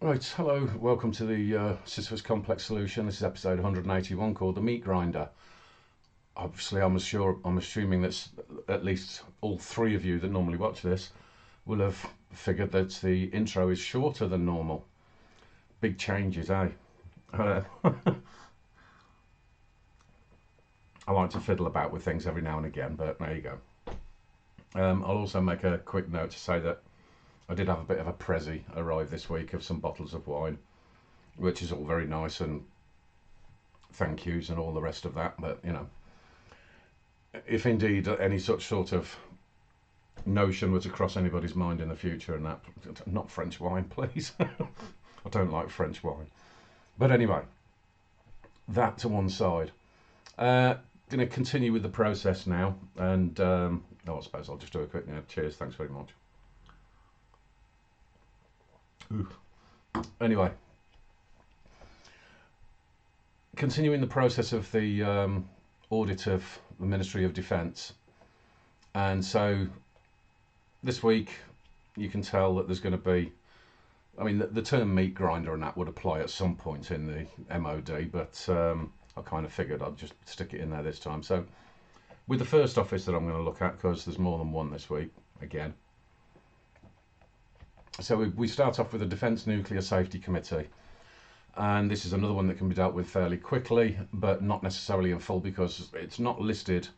Right, hello, welcome to the Sisyphus Complex Solution. This is episode 181 called The Meat Grinder. Obviously, I'm assuming that at least all three of you that normally watch this will have figured that the intro is shorter than normal. Big changes, eh? Uh, I like to fiddle about with things every now and again, but there you go. I'll also make a quick note to say that I did have a bit of a prezzy arrive this week of some bottles of wine, which is all very nice and thank yous and all the rest of that. But, if indeed any such sort of notion were to cross anybody's mind in the future, and that, not French wine, please. I don't like French wine. But anyway, that to one side. Going to continue with the process now, and I suppose I'll just do a quick cheers. Thanks very much. Ooh. Anyway, continuing the process of the audit of the Ministry of Defence, and so this week you can tell that there's going to be, I mean, the term meat grinder and that would apply at some point in the MOD, but I kind of figured I'd just stick it in there this time. So with the first office that I'm going to look at, because there's more than one this week again. So we start off with the Defence Nuclear Safety Committee, and this is another one that can be dealt with fairly quickly, but not necessarily in full, because it's not listed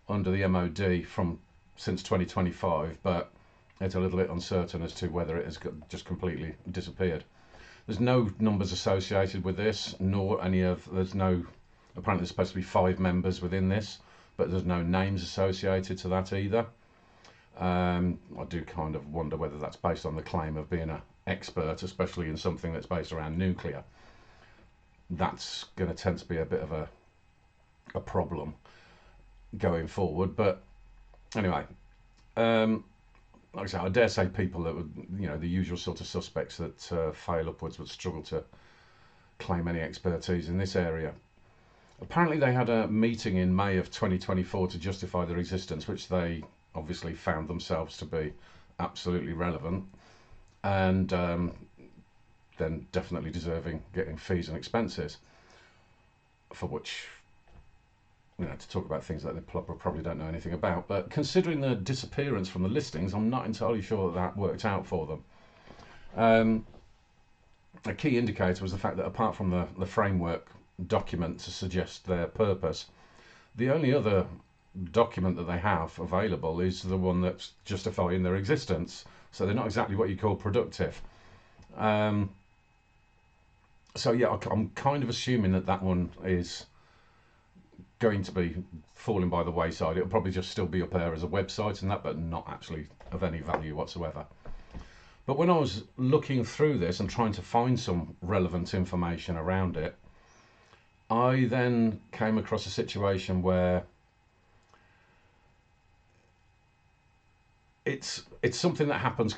under the MOD since 2025, but it's a little bit uncertain as to whether it has just completely disappeared. There's no numbers associated with this, nor apparently there's supposed to be 5 members within this, but there's no names associated to that either. I do kind of wonder whether that's based on the claim of being an expert, especially in something that's based around nuclear. That's going to tend to be a bit of a problem going forward. But anyway, like I say, I dare say people that would, the usual sort of suspects that fail upwards would struggle to claim any expertise in this area. Apparently they had a meeting in May of 2024 to justify their existence, which they obviously found themselves to be absolutely relevant, and then definitely deserving getting fees and expenses, for which, to talk about things that they probably don't know anything about. But considering the disappearance from the listings, I'm not entirely sure that worked out for them. A key indicator was the fact that apart from the framework document to suggest their purpose, the only other document that they have available is the one that's justifying their existence. So they're not exactly what you call productive. So yeah, I'm kind of assuming that one is going to be falling by the wayside. It'll probably just still be up there as a website and that, but not actually of any value whatsoever. But when I was looking through this and trying to find some relevant information around it, I then came across a situation where it's something that happens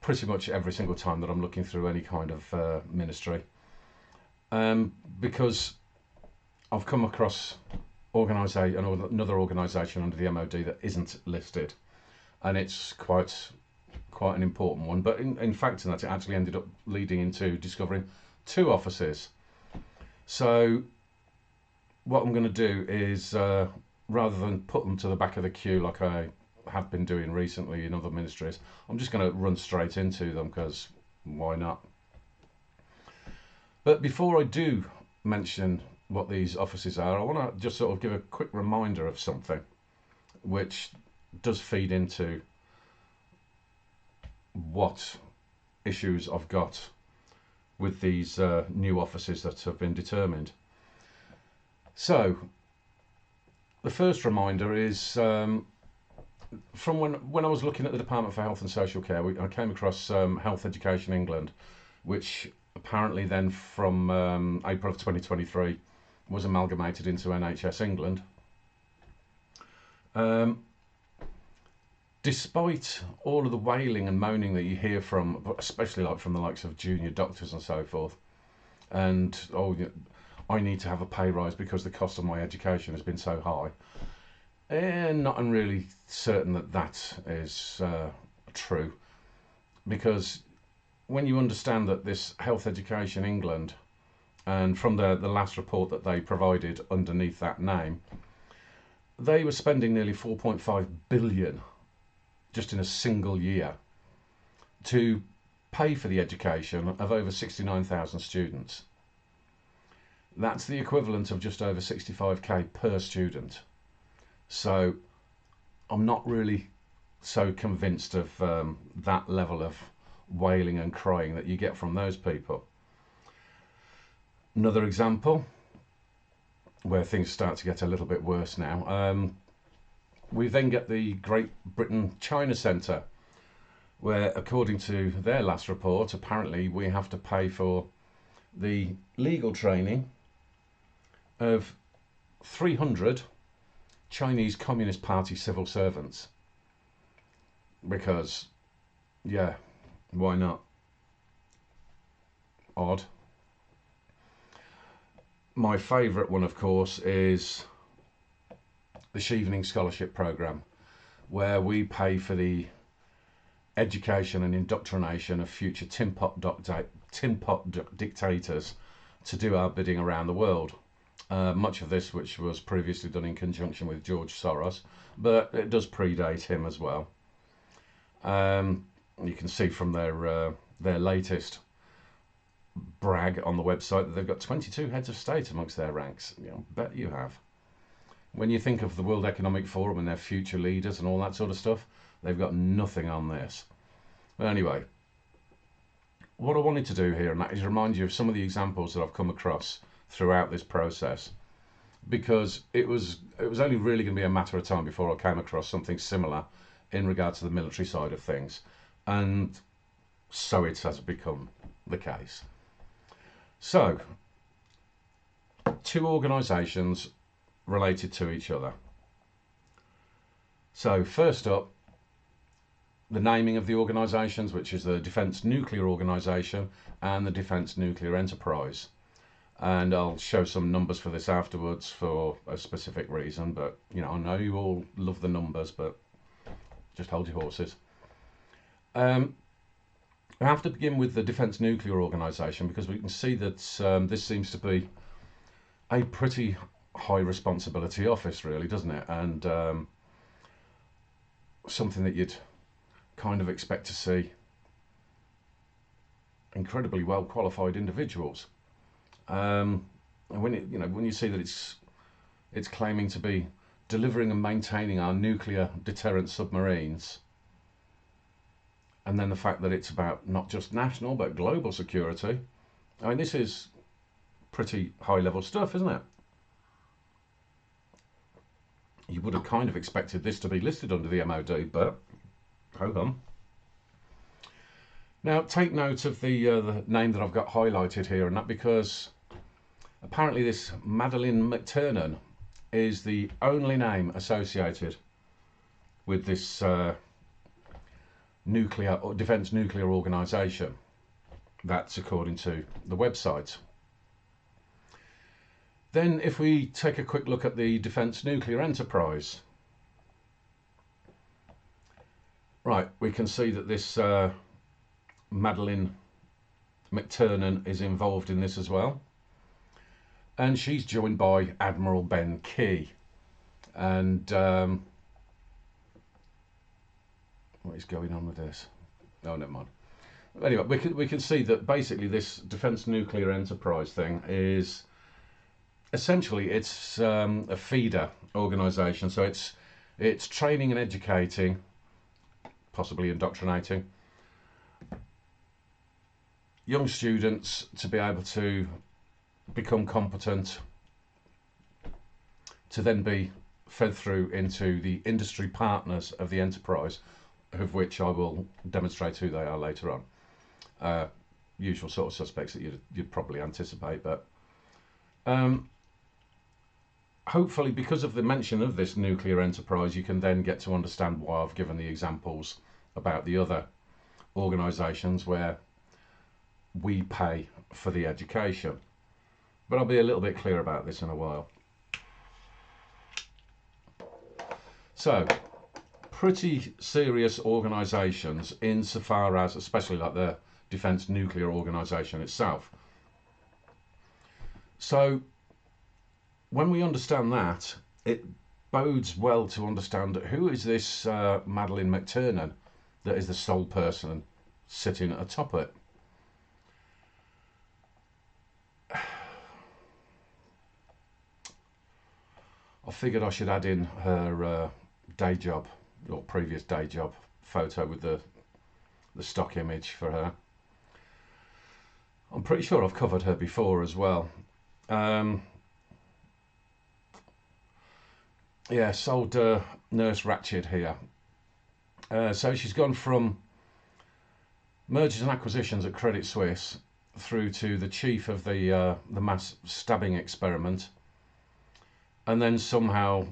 pretty much every single time that I'm looking through any kind of ministry, because I've come across another organisation under the MOD that isn't listed, and it's quite an important one. But in fact, in that, it actually ended up leading into discovering 2 offices. So what I'm going to do is, rather than put them to the back of the queue like I have been doing recently in other ministries, I'm just going to run straight into them, because why not? But before I do mention what these offices are, I want to just sort of give a quick reminder of something which does feed into what issues I've got with these new offices that have been determined. So the first reminder is from when I was looking at the Department for Health and Social Care, I came across Health Education England, which apparently then from April of 2023 was amalgamated into NHS England. Despite all of the wailing and moaning that you hear from, especially like from the likes of junior doctors and so forth, and I need to have a pay rise because the cost of my education has been so high, not I'm really certain that is true, because when you understand that this Health Education England, and from the last report that they provided underneath that name, they were spending nearly 4.5 billion just in a single year to pay for the education of over 69,000 students. That's the equivalent of just over 65k per student. So I'm not really so convinced of that level of wailing and crying that you get from those people. Another example where things start to get a little bit worse now, we then get the Great Britain China Centre, where according to their last report, apparently we have to pay for the legal training of 300 Chinese Communist Party civil servants. Because, yeah, why not? Odd. My favourite one, of course, is the Chevening Scholarship Programme, where we pay for the education and indoctrination of future tin pot dictators to do our bidding around the world. Much of this which was previously done in conjunction with George Soros, but it does predate him as well. You can see from their latest brag on the website that they've got 22 heads of state amongst their ranks. You know, bet you have. When you think of the World Economic Forum and their future leaders and all that sort of stuff, they've got nothing on this. But anyway, what I wanted to do here, and that is remind you of some of the examples that I've come across throughout this process, because it was only really going to be a matter of time before I came across something similar in regard to the military side of things, and so it has become the case. So, two organisations related to each other. So first up, the naming of the organisations, which is the Defence Nuclear Organisation and the Defence Nuclear Enterprise. And I'll show some numbers for this afterwards for a specific reason, but you know, I know you all love the numbers, but just hold your horses. I have to begin with the Defence Nuclear Organisation because we can see that this seems to be a pretty high responsibility office, really, doesn't it? And something that you'd kind of expect to see incredibly well qualified individuals. And when you see that it's claiming to be delivering and maintaining our nuclear deterrent submarines, and then the fact that it's about not just national but global security, I mean, this is pretty high level stuff, isn't it? You would have kind of expected this to be listed under the MOD, but ho hum. Now take note of the name that I've got highlighted here, and that because apparently this Madeleine McTiernan is the only name associated with this nuclear or defence nuclear organisation. That's according to the website. Then if we take a quick look at the Defence Nuclear Enterprise, right, we can see that this Madeleine McTiernan is involved in this as well, and she's joined by Admiral Ben Key. And what is going on with this? Oh, never mind. Anyway, we can see that basically this Defence Nuclear Enterprise thing is essentially it's a feeder organisation. So it's training and educating, possibly indoctrinating young students to be able to become competent, to then be fed through into the industry partners of the enterprise, of which I will demonstrate who they are later on. Usual sort of suspects that you'd probably anticipate, but hopefully because of the mention of this nuclear enterprise, you can then get to understand why I've given the examples about the other organisations where we pay for the education. But I'll be a little bit clear about this in a while. So, pretty serious organisations insofar as, especially like the Defence Nuclear Organisation itself. So when we understand that, it bodes well to understand who is this Madeleine McTiernan that is the sole person sitting atop it. I figured I should add in her day job, or previous day job photo with the stock image for her. I'm pretty sure I've covered her before as well. Yeah, sold Nurse Ratched here. So she's gone from mergers and acquisitions at Credit Suisse through to the chief of the mass stabbing experiment, and then somehow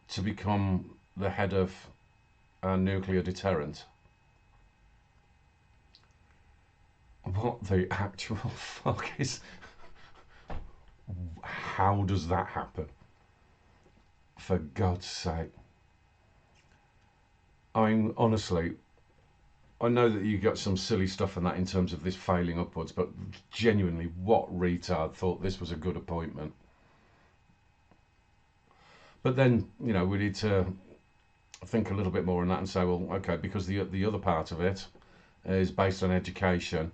to become the head of a nuclear deterrent. What the actual fuck is... How does that happen? For God's sake. I mean, honestly, I know that you got some silly stuff in that in terms of this failing upwards, but genuinely, what retard thought this was a good appointment? But then, you know, we need to think a little bit more on that and say, well, okay, because the other part of it is based on education.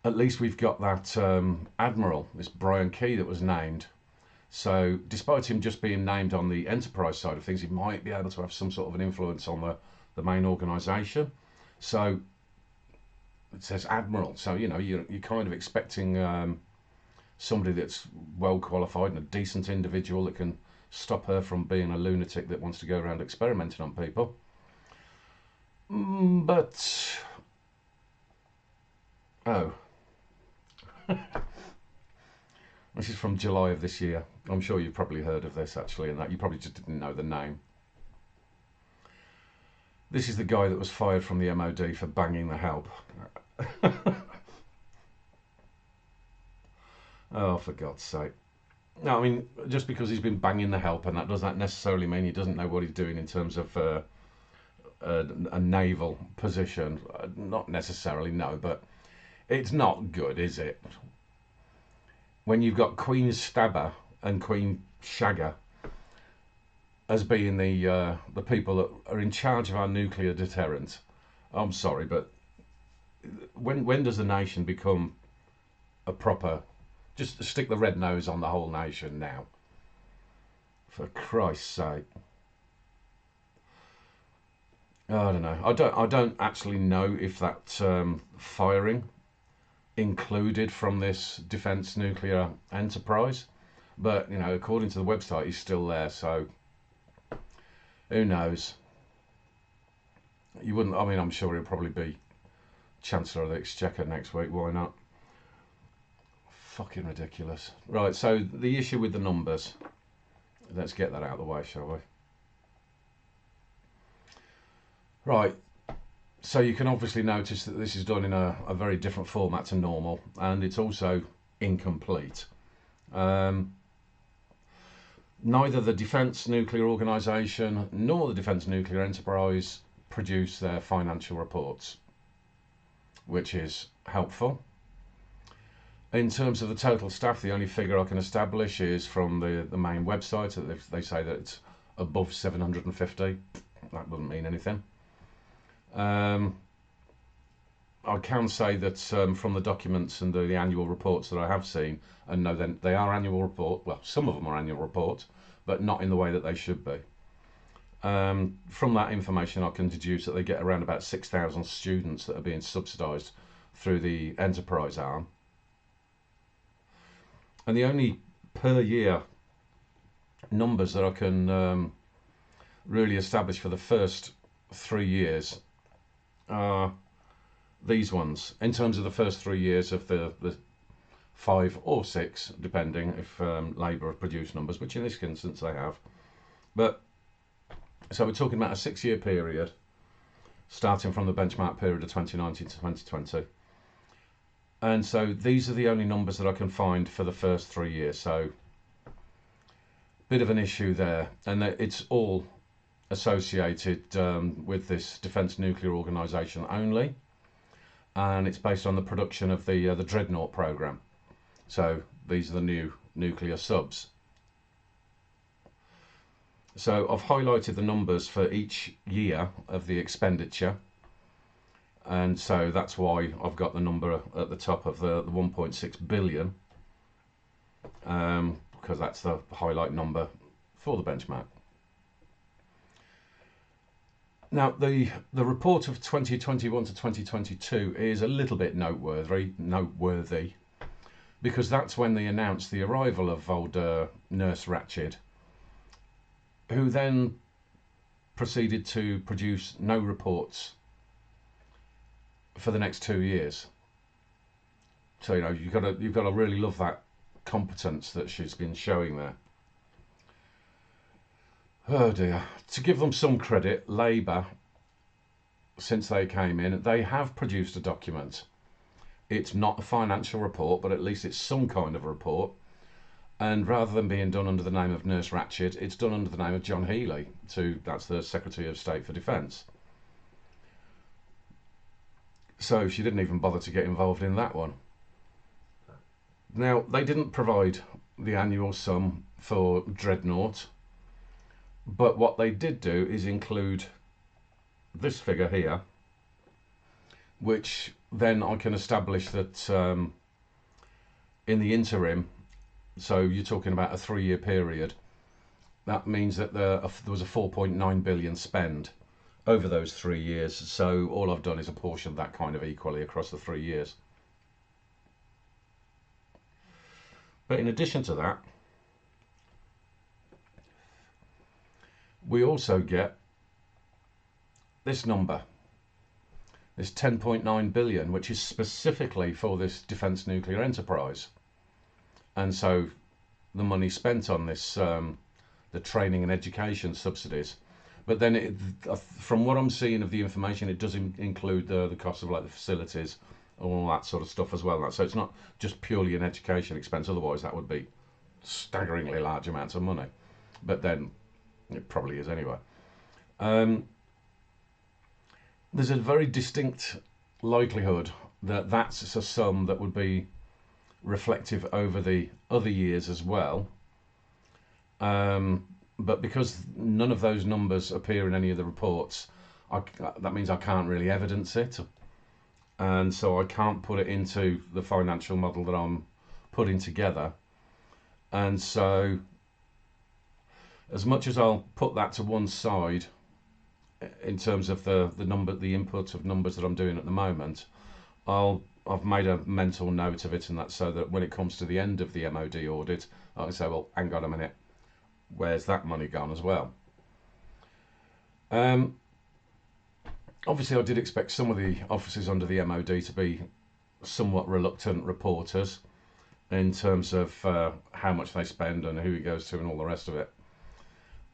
At least we've got that admiral, this Brian Key, that was named. So despite him just being named on the enterprise side of things, he might be able to have some sort of an influence on the main organisation. So it says admiral, so you know you're kind of expecting somebody that's well qualified and a decent individual that can stop her from being a lunatic that wants to go around experimenting on people. But oh. This is from July of this year. I'm sure you've probably heard of this actually, and that you probably just didn't know the name. This is the guy that was fired from the MOD for banging the help. Oh, for God's sake. No, I mean, just because he's been banging the help, and that does not necessarily mean he doesn't know what he's doing in terms of a naval position. Not necessarily, no, but it's not good, is it? When you've got Queen Stabber and Queen Shagger as being the people that are in charge of our nuclear deterrent, I'm sorry, but when does the nation become a proper... Just stick the red nose on the whole nation now. For Christ's sake. I don't know. I don't actually know if that firing included from this defence nuclear enterprise, but you know, according to the website, he's still there. So who knows? You wouldn't. I mean, I'm sure he'll probably be Chancellor of the Exchequer next week. Why not? Fucking ridiculous. Right. So the issue with the numbers. Let's get that out of the way, shall we? Right. So you can obviously notice that this is done in a very different format to normal, and it's also incomplete. Neither the Defence Nuclear Organisation nor the Defence Nuclear Enterprise produce their financial reports, which is helpful. In terms of the total staff, the only figure I can establish is from the main website. They say that it's above 750. That doesn't mean anything. I can say that from the documents and the annual reports that I have seen, and know that they are annual report. Well, some of them are annual reports, but not in the way that they should be. From that information, I can deduce that they get around about 6,000 students that are being subsidised through the enterprise arm. And the only per year numbers that I can really establish for the first 3 years are these ones, in terms of the first 3 years of the 5 or 6, depending if Labour have produced numbers, which in this instance they have. But so we're talking about a 6-year period, starting from the benchmark period of 2019 to 2020. And so these are the only numbers that I can find for the first 3 years. So bit of an issue there, and it's all associated with this Defence Nuclear Organisation only. and it's based on the production of the Dreadnought program. So these are the new nuclear subs. So I've highlighted the numbers for each year of the expenditure, and so that's why I've got the number at the top of the 1.6 billion, because that's the highlight number for the benchmark. Now the report of 2021 to 2022 is a little bit noteworthy, because that's when they announced the arrival of old Nurse Ratched, who then proceeded to produce no reports for the next 2 years. So you've got to really love that competence that she's been showing there. Oh dear. To give them some credit, Labour, since they came in, they have produced a document. It's not a financial report, but at least it's some kind of a report. And rather than being done under the name of Nurse Ratched, it's done under the name of John Healey. That's the Secretary of State for Defence. So she didn't even bother to get involved in that one. Now, they didn't provide the annual sum for Dreadnought, but what they did do is include this figure here, which then I can establish that in the interim, so you're talking about a 3-year period, that means that there was a 4.9 billion spend over those 3 years. So all I've done is apportion that kind of equally across the 3 years. But in addition to that, we also get this number, this 10.9 billion, which is specifically for this defence nuclear enterprise. And so the money spent on this, the training and education subsidies. But then from what I'm seeing of the information, it does include the cost of like the facilities and all that sort of stuff as well. So it's not just purely an education expense, otherwise that would be staggeringly large amounts of money. But then it probably is anyway. There's a very distinct likelihood that that's a sum that would be reflective over the other years as well. But because none of those numbers appear in any of the reports, that means I can't really evidence it. And so I can't put it into the financial model that I'm putting together. And so as much as I'll put that to one side in terms of the input of numbers that I'm doing at the moment, I've made a mental note of it, and that's so that when it comes to the end of the MOD audit, I can say, well, hang on a minute, where's that money gone as well? Obviously, I did expect some of the officers under the MOD to be somewhat reluctant reporters in terms of how much they spend and who it goes to and all the rest of it.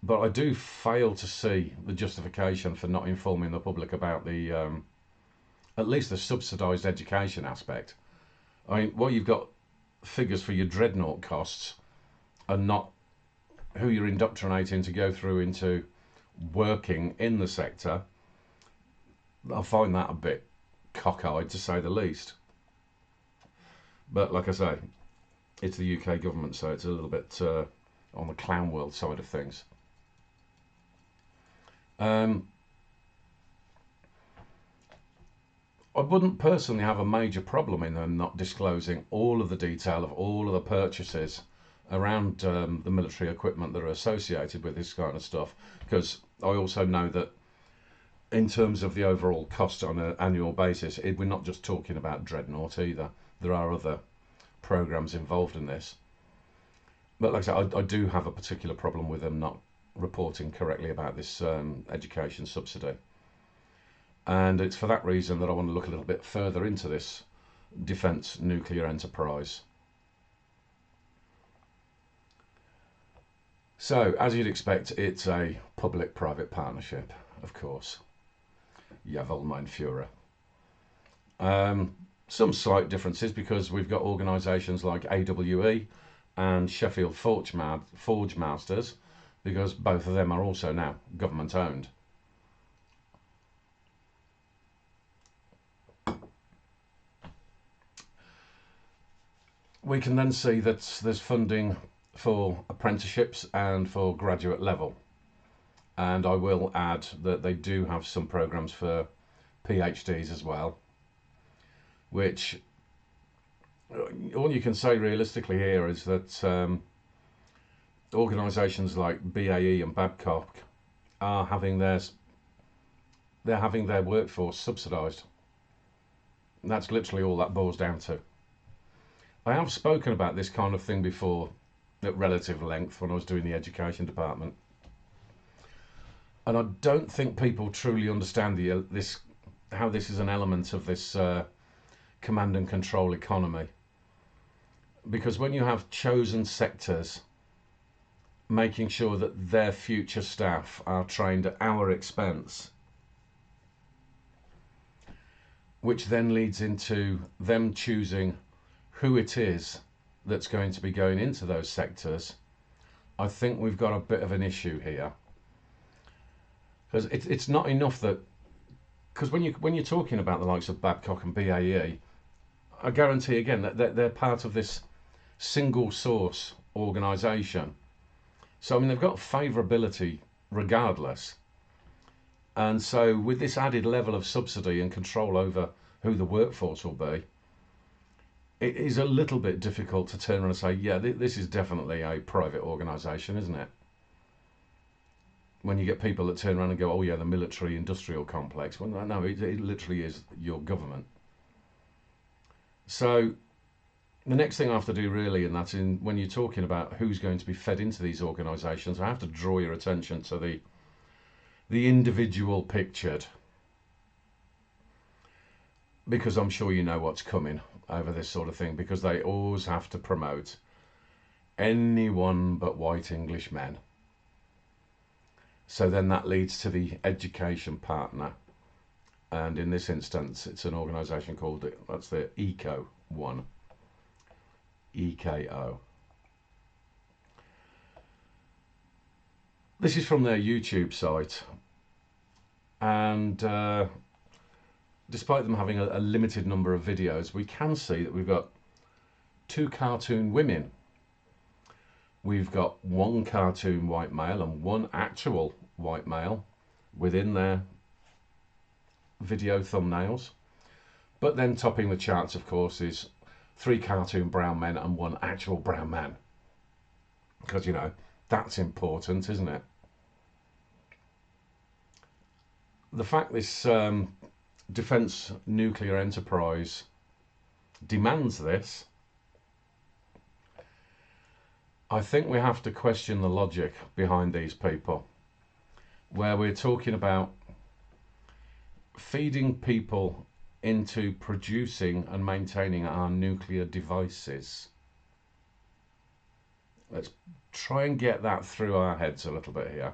But I do fail to see the justification for not informing the public about the, at least the subsidised education aspect. I mean, well, you've got figures for your Dreadnought costs and not who you're indoctrinating to go through into working in the sector. I find that a bit cockeyed, to say the least. But like I say, it's the UK government, so it's a little bit on the clown world side of things. I wouldn't personally have a major problem in them not disclosing all of the detail of all of the purchases around the military equipment that are associated with this kind of stuff, because I also know that in terms of the overall cost on an annual basis, we're not just talking about Dreadnought either. There are other programs involved in this. But like I said, I do have a particular problem with them not reporting correctly about this education subsidy. And it's for that reason that I want to look a little bit further into this defence nuclear enterprise. So, as you'd expect, it's a public-private partnership, of course. Jawohl, mein Führer. Some slight differences because we've got organisations like AWE and Sheffield Forge Masters, because both of them are also now government owned. we can then see that there's funding for apprenticeships and for graduate level. And I will add that they do have some programs for PhDs as well, which all you can say realistically here is that organisations like BAE and Babcock are having they're having their workforce subsidised. That's literally all that boils down to. I have spoken about this kind of thing before at relative length when I was doing the education department, and I don't think people truly understand how this is an element of this command and control economy. Because when you have chosen sectors making sure that their future staff are trained at our expense, which then leads into them choosing who it is that's going to be going into those sectors, I think we've got a bit of an issue here. Because it's not enough that, because when you're talking about the likes of Babcock and BAE, I guarantee again that they're part of this single source organisation. So I mean they've got favourability regardless. And so with this added level of subsidy and control over who the workforce will be, it is a little bit difficult to turn around and say, yeah, this is definitely a private organisation, isn't it? When you get people that turn around and go, oh yeah, the military industrial complex. Well, no, it literally is your government. So the next thing I have to do really, and that's when you're talking about who's going to be fed into these organisations, I have to draw your attention to the individual pictured, because I'm sure you know what's coming over this sort of thing, because they always have to promote anyone but white English men. So then that leads to the education partner, and in this instance it's an organisation called, that's the ECO one, EKO. This is from their YouTube site, and despite them having a limited number of videos, we can see that we've got 2 cartoon women. We've got 1 cartoon white male and 1 actual white male within their video thumbnails. But then topping the charts, of course, is 3 cartoon brown men and 1 actual brown man. Because, you know, that's important, isn't it? The fact this defence nuclear enterprise demands this, I think we have to question the logic behind these people, where we're talking about feeding people into producing and maintaining our nuclear devices. Let's try and get that through our heads a little bit here.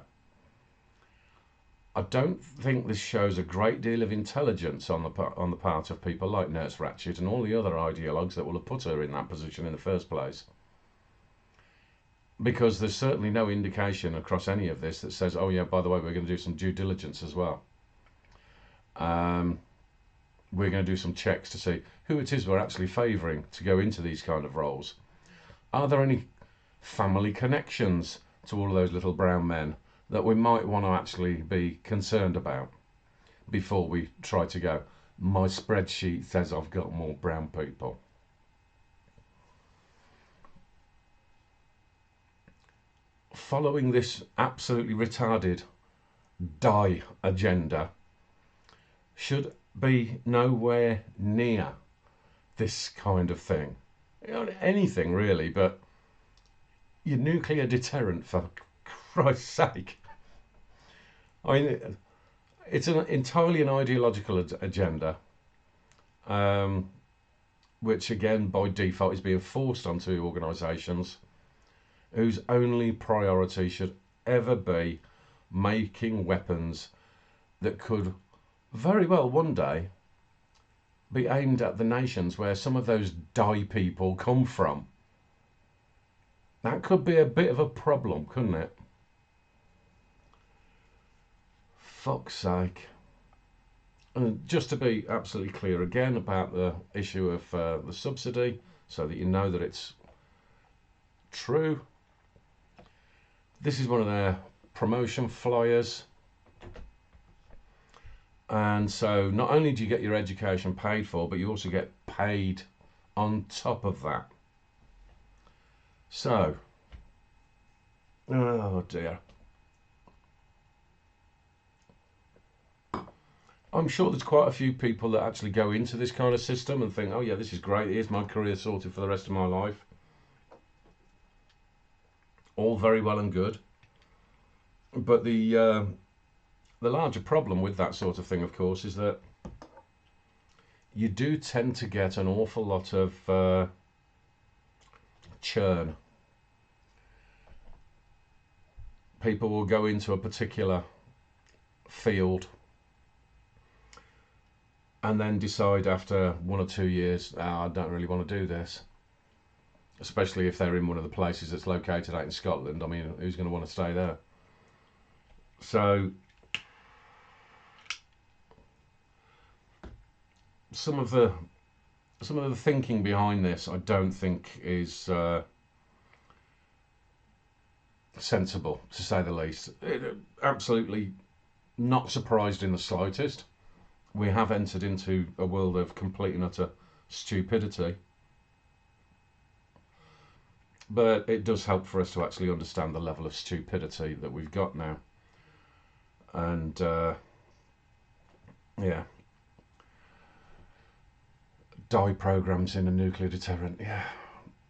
I don't think this shows a great deal of intelligence on the part of people like Nurse Ratched and all the other ideologues that will have put her in that position in the first place. Because there's certainly no indication across any of this that says, oh yeah, by the way, we're going to do some due diligence as well. We're going to do some checks to see who it is we're actually favouring to go into these kind of roles. Are there any family connections to all of those little brown men that we might want to actually be concerned about before we try to go, my spreadsheet says I've got more brown people? Following this absolutely retarded die agenda should be nowhere near this kind of thing. You know, anything really, but your nuclear deterrent, for Christ's sake. I mean, it's entirely an ideological agenda, which again by default is being forced onto organisations whose only priority should ever be making weapons that could very well one day be aimed at the nations where some of those die people come from. That could be a bit of a problem, couldn't it? Fuck's sake. And just to be absolutely clear again about the issue of the subsidy, so that you know that it's true. This is one of their promotion flyers. And so not only do you get your education paid for, but you also get paid on top of that. So, oh dear. I'm sure there's quite a few people that actually go into this kind of system and think, oh yeah, this is great, here's my career sorted for the rest of my life. All very well and good. But the larger problem with that sort of thing, of course, is that you do tend to get an awful lot of churn. People will go into a particular field and then decide after 1 or 2 years, I don't really want to do this. Especially if they're in one of the places that's located out in Scotland. I mean, who's going to want to stay there? So some of the thinking behind this, I don't think is sensible, to say the least. Absolutely not surprised in the slightest. We have entered into a world of complete and utter stupidity. But it does help for us to actually understand the level of stupidity that we've got now. And yeah. Dye programs in a nuclear deterrent. Yeah,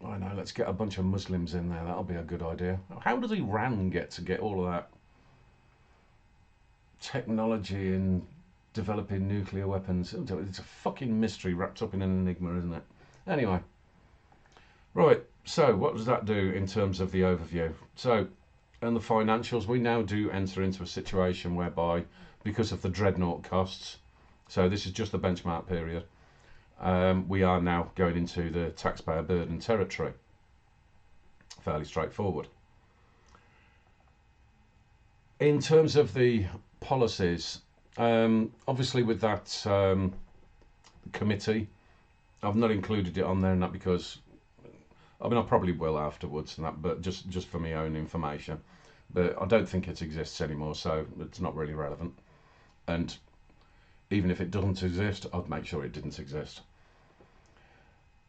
I know. Let's get a bunch of Muslims in there. That'll be a good idea. How does Iran get all of that technology in developing nuclear weapons? It's a fucking mystery wrapped up in an enigma, isn't it? Anyway, right. So what does that do in terms of the overview? So, and the financials, we now do enter into a situation whereby, because of the dreadnought costs, so this is just the benchmark period. We are now going into the taxpayer burden territory. Fairly straightforward. In terms of the policies, obviously with that committee, I've not included it on there, and that because, I mean, I probably will afterwards, and that, but just for my own information. But I don't think it exists anymore, so it's not really relevant. And even if it doesn't exist, I'd make sure it didn't exist.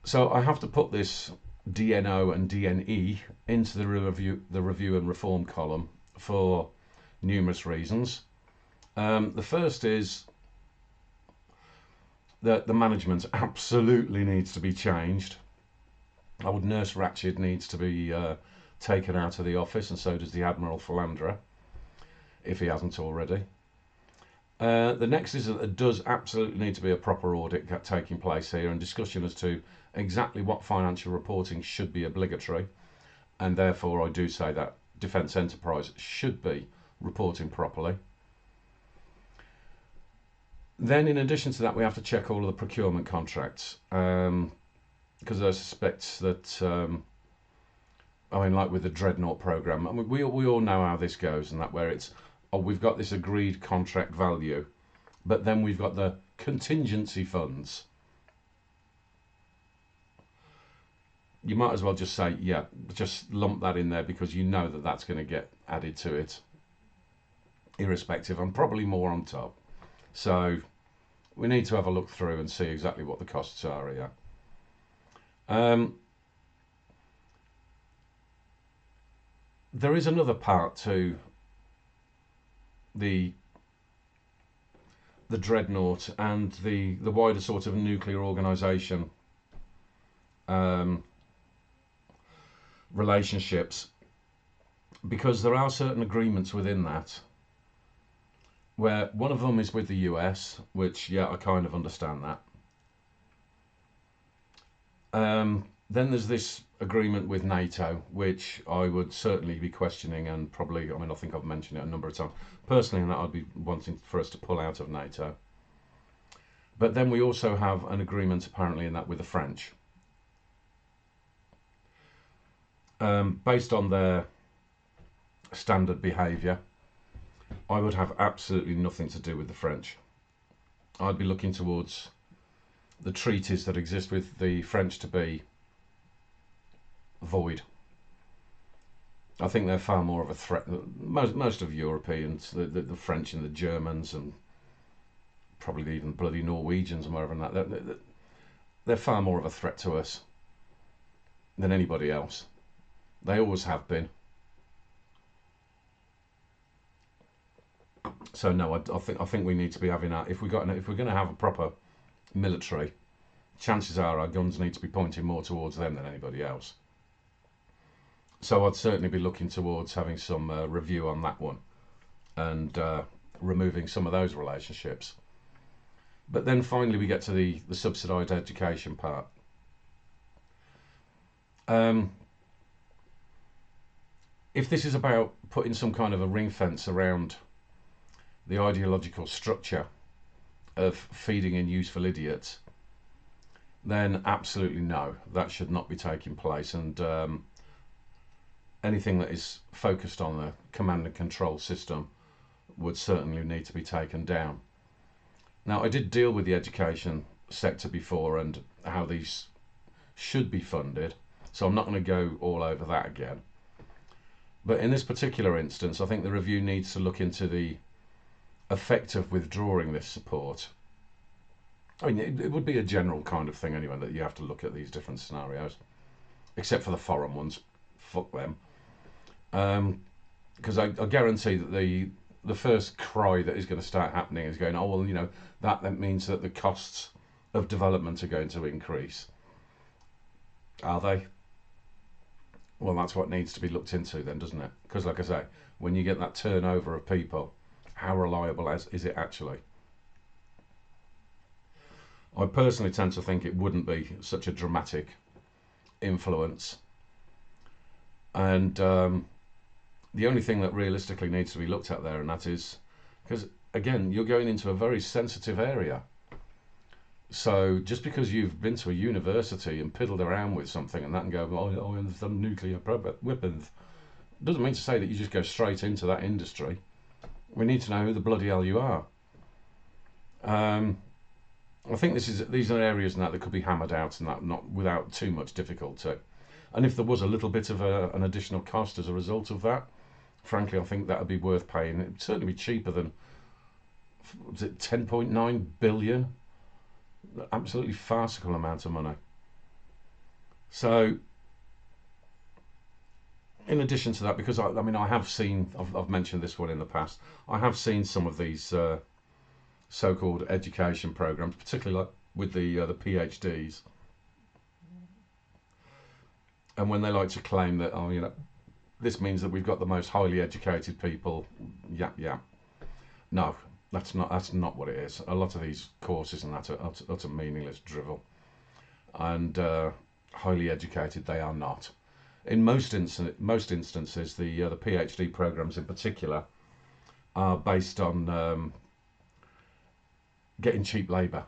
So I have to put this DNO and DNE into the review and reform column for numerous reasons. The first is that the management absolutely needs to be changed. I would Nurse Ratched needs to be taken out of the office, and so does the Admiral Philandra, if he hasn't already. The next is that there does absolutely need to be a proper audit taking place here, and discussion as to exactly what financial reporting should be obligatory, and therefore I do say that Defence Enterprise should be reporting properly. Then in addition to that, we have to check all of the procurement contracts, because I suspect that, I mean, like with the Dreadnought programme, I mean, we all know how this goes, and that where it's, oh, we've got this agreed contract value, but then we've got the contingency funds. You might as well just say, yeah, just lump that in there, because you know that that's going to get added to it, irrespective, and probably more on top. So we need to have a look through and see exactly what the costs are here. There is another part to the Dreadnought and the wider sort of nuclear organisation relationships, because there are certain agreements within that, where one of them is with the US, which, yeah, I kind of understand that. Then there's this agreement with NATO, which I would certainly be questioning, and probably, I mean, I think I've mentioned it a number of times personally, and that I'd be wanting for us to pull out of NATO. But then we also have an agreement apparently in that with the French, based on their standard behaviour. I would have absolutely nothing to do with the French. I'd be looking towards the treaties that exist with the French to be void. I think they're far more of a threat. Most of Europeans, the French and the Germans, and probably even bloody Norwegians and wherever, and they're far more of a threat to us than anybody else. They always have been. So no, I think we need to be having that. If we're going to have a proper military, chances are our guns need to be pointing more towards them than anybody else. So I'd certainly be looking towards having some review on that one, and removing some of those relationships. But then finally we get to the subsidised education part. If this is about putting some kind of a ring fence around the ideological structure of feeding in useful idiots, then absolutely no, that should not be taking place. And anything that is focused on the command and control system would certainly need to be taken down. Now, I did deal with the education sector before and how these should be funded, so I'm not going to go all over that again. But in this particular instance, I think the review needs to look into the effect of withdrawing this support. I mean, it would be a general kind of thing anyway, that you have to look at these different scenarios, except for the foreign ones. Fuck them. Because I guarantee that the first cry that is going to start happening is going, oh, well, you know, that means that the costs of development are going to increase. Are they? Well, that's what needs to be looked into then, doesn't it? Because like I say, when you get that turnover of people, how reliable is it actually? I personally tend to think it wouldn't be such a dramatic influence. And the only thing that realistically needs to be looked at there, and that is, because again, you're going into a very sensitive area. So just because you've been to a university and piddled around with something and that and go, oh, there's some nuclear weapons, doesn't mean to say that you just go straight into that industry. We need to know who the bloody hell you are. I think these are areas now that could be hammered out, and that not without too much difficulty. And if there was a little bit of an additional cost as a result of that, frankly, I think that would be worth paying. It'd certainly be cheaper than, was it 10.9 billion? Absolutely farcical amount of money. So, in addition to that, because I mean, I have seen, I've mentioned this one in the past, I have seen some of these so-called education programs, particularly like with the PhDs, and when they like to claim that, oh, you know, this means that we've got the most highly educated people. Yeah. No, that's not what it is. A lot of these courses and that are utter meaningless drivel, and highly educated they are not. In most instances, the PhD programs in particular are based on getting cheap labour,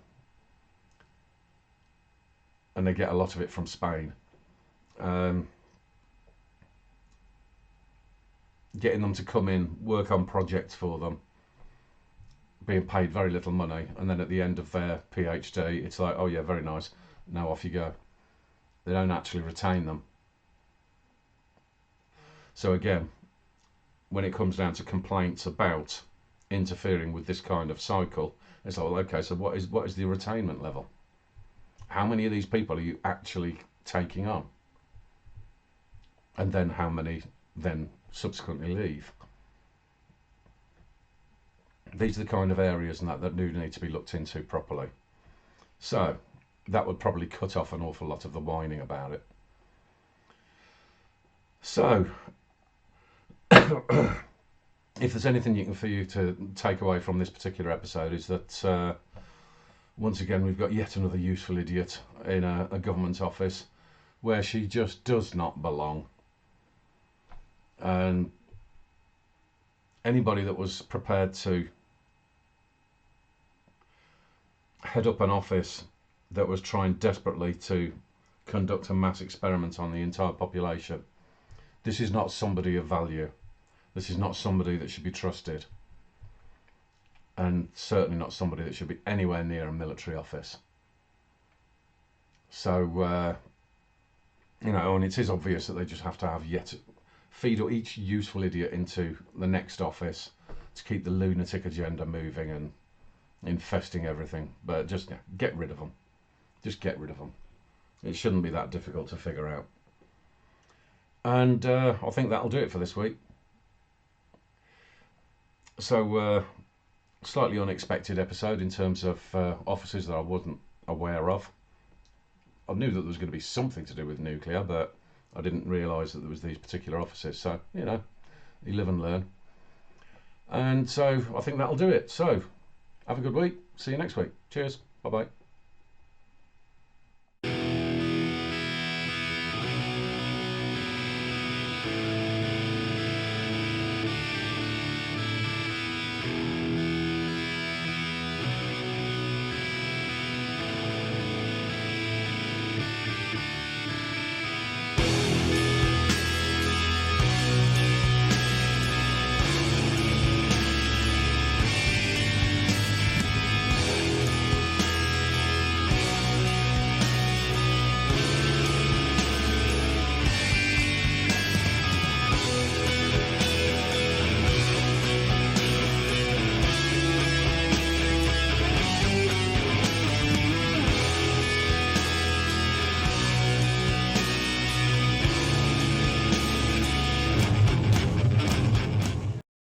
and they get a lot of it from Spain. Getting them to come in, work on projects for them, being paid very little money, and then at the end of their PhD, it's like, oh yeah, very nice, now off you go. They don't actually retain them. So again, when it comes down to complaints about interfering with this kind of cycle, it's like, well, okay, so what is the retainment level? How many of these people are you actually taking on? And then how many then subsequently leave? These are the kind of areas and that do need to be looked into properly. So that would probably cut off an awful lot of the whining about it. So if there's anything for you to take away from this particular episode, is that once again we've got yet another useful idiot in a government office where she just does not belong. And anybody that was prepared to head up an office that was trying desperately to conduct a mass experiment on the entire population, this is not somebody of value. This is not somebody that should be trusted, and certainly not somebody that should be anywhere near a military office. So You know, and it is obvious that they just have to have yet feed each useful idiot into the next office to keep the lunatic agenda moving and infesting everything. But just get rid of them. Just get rid of them. It shouldn't be that difficult to figure out. And I think that'll do it for this week. So, slightly unexpected episode in terms of offices that I wasn't aware of. I knew that there was going to be something to do with nuclear, but I didn't realise that there was these particular offices. So, you know, you live and learn. And so I think that'll do it. So, have a good week. See you next week. Cheers. Bye-bye.